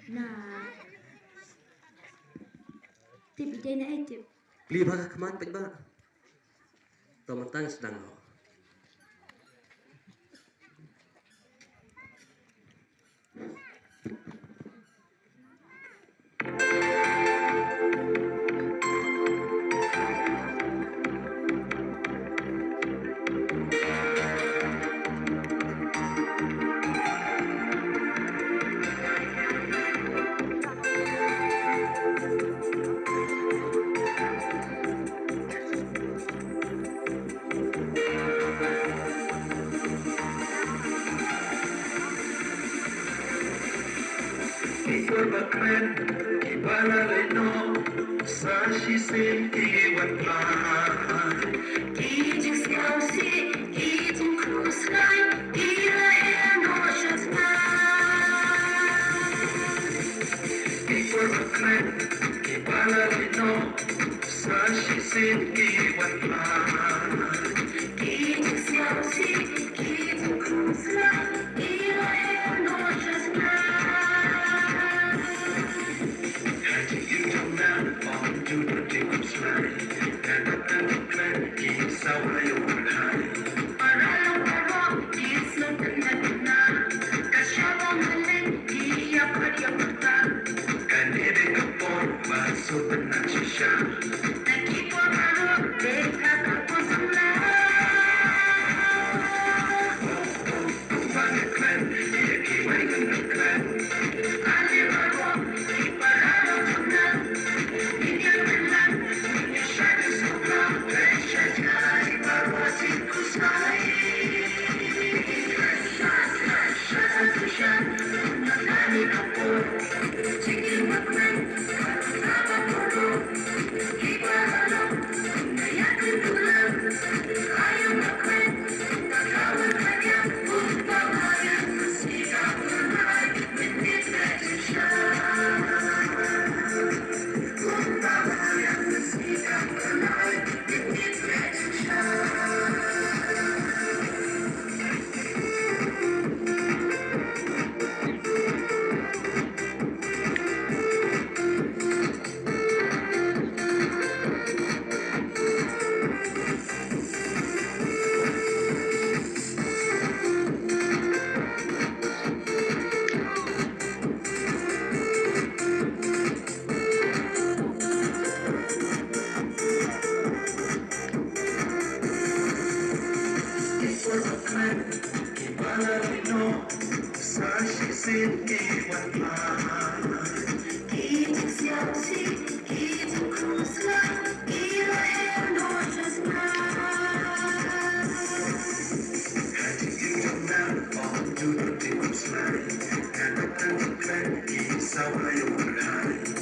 Nah, tip ijay na tip. Liba ka kaman pa ba? Tomantang sedang ho. Bakren kibala leno sashi sen kiwatla kijing skausi kijing kuskai ila heno shatna bakren kibala leno sashi sen kiwatla kijing skausi kijing kuskai ila heno shatna to the tickle slide, and up and the plan, keep sour your high. Paralo, it's something that you know. Kashava Malay, Dia Padiapata, and it ain't a boy, but so the Nachisha. The keep on her, they have a puzzle. One clan, the key wagon the clan. I never walk, keep Paralo to now. And up and the plan, keep sour your high.